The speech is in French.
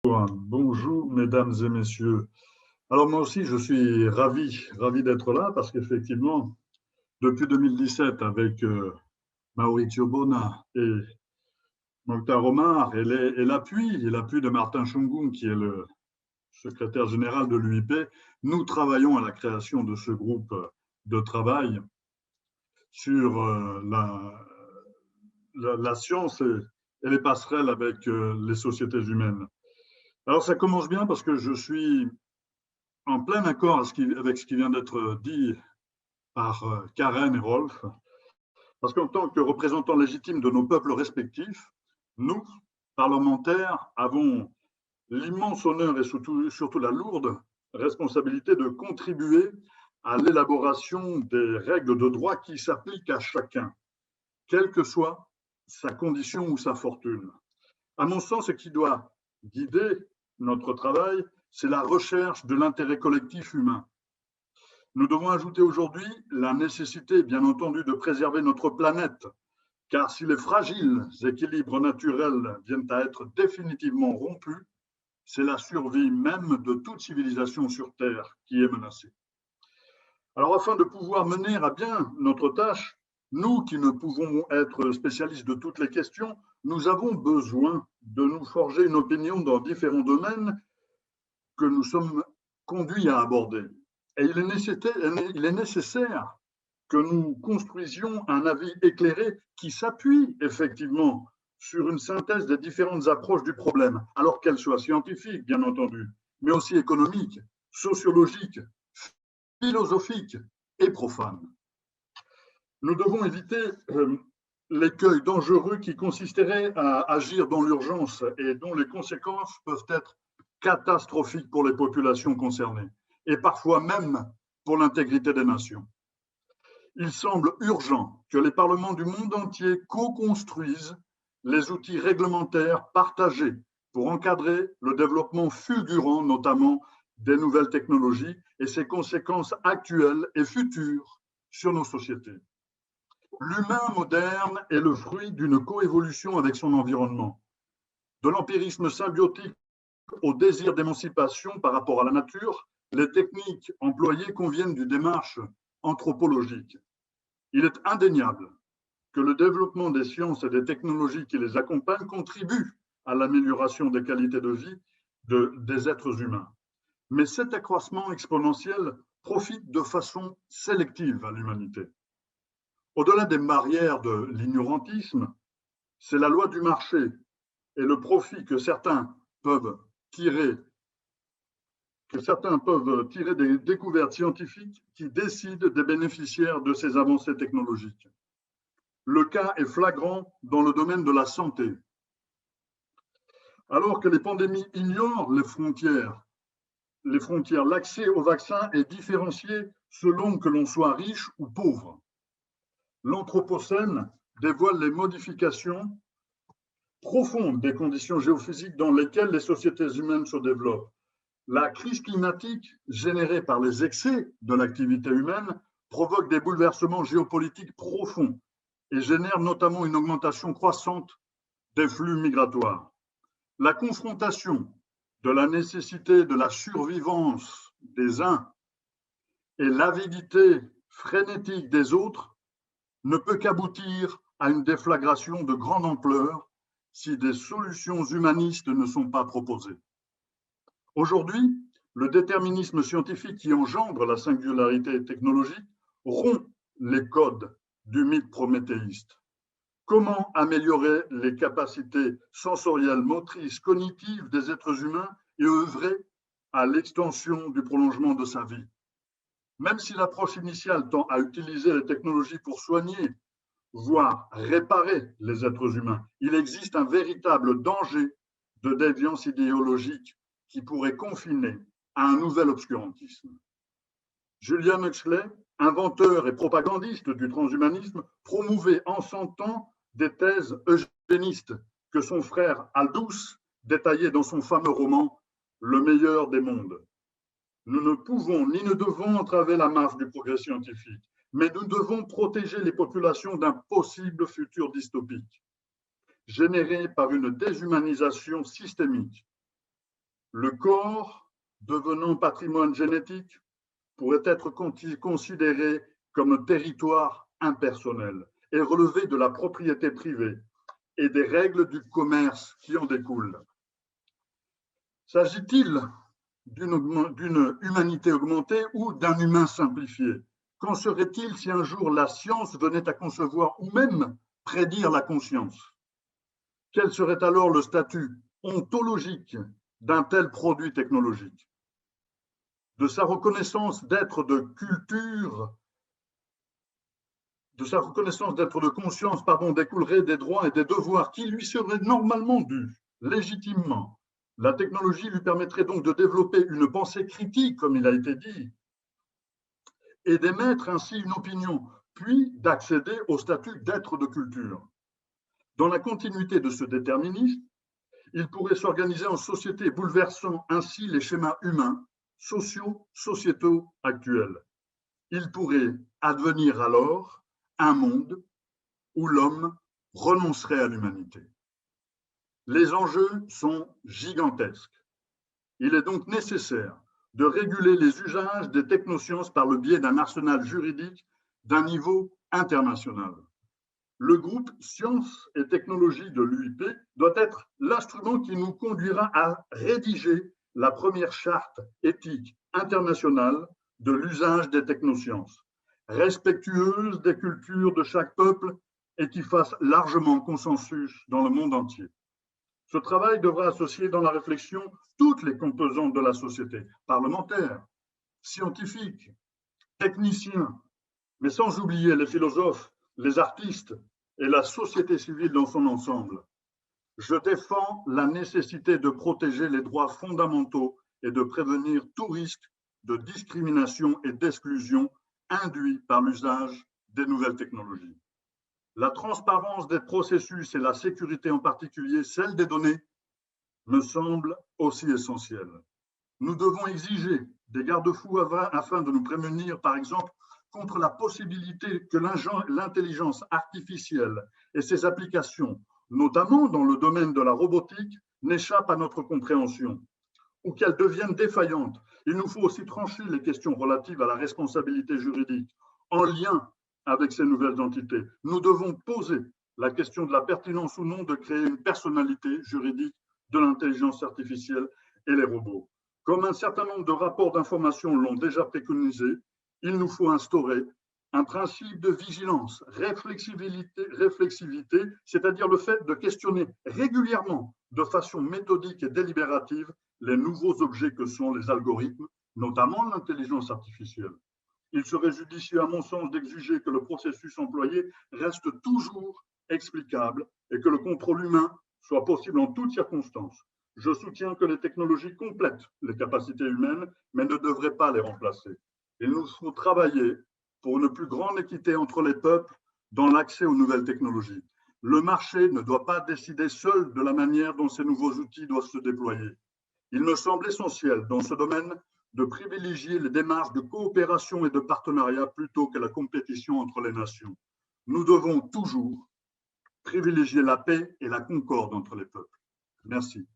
Bonjour, mesdames et messieurs. Alors moi aussi, je suis ravi d'être là parce qu'effectivement, depuis 2017, avec Maurizio Bona et Mokhtar Omar et l'appui de Martin Chungun, qui est le secrétaire général de l'UIP, nous travaillons à la création de ce groupe de travail sur la science et les passerelles avec les sociétés humaines. Alors ça commence bien parce que je suis en plein accord avec ce qui vient d'être dit par Karen et Rolf, parce qu'en tant que représentants légitimes de nos peuples respectifs, nous, parlementaires, avons l'immense honneur et surtout la lourde responsabilité de contribuer à l'élaboration des règles de droit qui s'appliquent à chacun, quelle que soit sa condition ou sa fortune. À mon sens, ce qui doit guider notre travail, c'est la recherche de l'intérêt collectif humain. Nous devons ajouter aujourd'hui la nécessité, bien entendu, de préserver notre planète, car si les fragiles équilibres naturels viennent à être définitivement rompus, c'est la survie même de toute civilisation sur Terre qui est menacée. Alors, afin de pouvoir mener à bien notre tâche, nous qui ne pouvons être spécialistes de toutes les questions, nous avons besoin de nous forger une opinion dans différents domaines que nous sommes conduits à aborder. Et il est nécessaire que nous construisions un avis éclairé qui s'appuie effectivement sur une synthèse des différentes approches du problème, alors qu'elles soient scientifiques, bien entendu, mais aussi économiques, sociologiques, philosophiques et profanes. Nous devons éviter l'écueil dangereux qui consisterait à agir dans l'urgence et dont les conséquences peuvent être catastrophiques pour les populations concernées et parfois même pour l'intégrité des nations. Il semble urgent que les parlements du monde entier co-construisent les outils réglementaires partagés pour encadrer le développement fulgurant, notamment des nouvelles technologies et ses conséquences actuelles et futures sur nos sociétés. L'humain moderne est le fruit d'une coévolution avec son environnement, de l'empirisme symbiotique au désir d'émancipation par rapport à la nature. Les techniques employées conviennent d'une démarche anthropologique. Il est indéniable que le développement des sciences et des technologies qui les accompagnent contribue à l'amélioration des qualités de vie des êtres humains. Mais cet accroissement exponentiel profite de façon sélective à l'humanité. Au-delà des barrières de l'ignorantisme, c'est la loi du marché et le profit que certains peuvent tirer des découvertes scientifiques qui décident des bénéficiaires de ces avancées technologiques. Le cas est flagrant dans le domaine de la santé. Alors que les pandémies ignorent les frontières, l'accès au vaccin est différencié selon que l'on soit riche ou pauvre. L'Anthropocène dévoile les modifications profondes des conditions géophysiques dans lesquelles les sociétés humaines se développent. La crise climatique générée par les excès de l'activité humaine provoque des bouleversements géopolitiques profonds et génère notamment une augmentation croissante des flux migratoires. La confrontation de la nécessité de la survivance des uns et l'avidité frénétique des autres ne peut qu'aboutir à une déflagration de grande ampleur si des solutions humanistes ne sont pas proposées. Aujourd'hui, le déterminisme scientifique qui engendre la singularité technologique rompt les codes du mythe prométhéiste. Comment améliorer les capacités sensorielles, motrices, cognitives des êtres humains et œuvrer à l'extension du prolongement de sa vie? Même si l'approche initiale tend à utiliser les technologies pour soigner, voire réparer les êtres humains, il existe un véritable danger de déviance idéologique qui pourrait confiner à un nouvel obscurantisme. Julian Huxley, inventeur et propagandiste du transhumanisme, promouvait en son temps des thèses eugénistes que son frère Aldous détaillait dans son fameux roman « Le meilleur des mondes ». Nous ne pouvons ni ne devons entraver la marche du progrès scientifique, mais nous devons protéger les populations d'un possible futur dystopique, généré par une déshumanisation systémique. Le corps, devenant patrimoine génétique, pourrait être considéré comme territoire impersonnel et relever de la propriété privée et des règles du commerce qui en découlent. S'agit-il d'une humanité augmentée ou d'un humain simplifié? Qu'en serait-il si un jour la science venait à concevoir ou même prédire la conscience? Quel serait alors le statut ontologique d'un tel produit technologique? De sa reconnaissance d'être de culture, de sa reconnaissance d'être de conscience, découlerait des droits et des devoirs qui lui seraient normalement dus, légitimement. La technologie lui permettrait donc de développer une pensée critique, comme il a été dit, et d'émettre ainsi une opinion, puis d'accéder au statut d'être de culture. Dans la continuité de ce déterminisme, il pourrait s'organiser en société, bouleversant ainsi les schémas humains, sociaux, sociétaux actuels. Il pourrait advenir alors un monde où l'homme renoncerait à l'humanité. Les enjeux sont gigantesques. Il est donc nécessaire de réguler les usages des technosciences par le biais d'un arsenal juridique d'un niveau international. Le groupe Sciences et Technologies de l'UIP doit être l'instrument qui nous conduira à rédiger la première charte éthique internationale de l'usage des technosciences, respectueuse des cultures de chaque peuple et qui fasse largement consensus dans le monde entier. Ce travail devra associer dans la réflexion toutes les composantes de la société, parlementaires, scientifiques, techniciens, mais sans oublier les philosophes, les artistes et la société civile dans son ensemble. Je défends la nécessité de protéger les droits fondamentaux et de prévenir tout risque de discrimination et d'exclusion induit par l'usage des nouvelles technologies. La transparence des processus et la sécurité en particulier, celle des données, me semblent aussi essentielles. Nous devons exiger des garde-fous afin de nous prémunir, par exemple, contre la possibilité que l'intelligence artificielle et ses applications, notamment dans le domaine de la robotique, n'échappent à notre compréhension ou qu'elles deviennent défaillantes. Il nous faut aussi trancher les questions relatives à la responsabilité juridique en lien avec ces nouvelles entités. Nous devons poser la question de la pertinence ou non de créer une personnalité juridique de l'intelligence artificielle et les robots. Comme un certain nombre de rapports d'information l'ont déjà préconisé, il nous faut instaurer un principe de vigilance, réflexivité, c'est-à-dire le fait de questionner régulièrement, de façon méthodique et délibérative, les nouveaux objets que sont les algorithmes, notamment l'intelligence artificielle. Il serait judicieux, à mon sens, d'exiger que le processus employé reste toujours explicable et que le contrôle humain soit possible en toutes circonstances. Je soutiens que les technologies complètent les capacités humaines, mais ne devraient pas les remplacer. Il nous faut travailler pour une plus grande équité entre les peuples dans l'accès aux nouvelles technologies. Le marché ne doit pas décider seul de la manière dont ces nouveaux outils doivent se déployer. Il me semble essentiel dans ce domaine de privilégier les démarches de coopération et de partenariat plutôt que la compétition entre les nations. Nous devons toujours privilégier la paix et la concorde entre les peuples. Merci.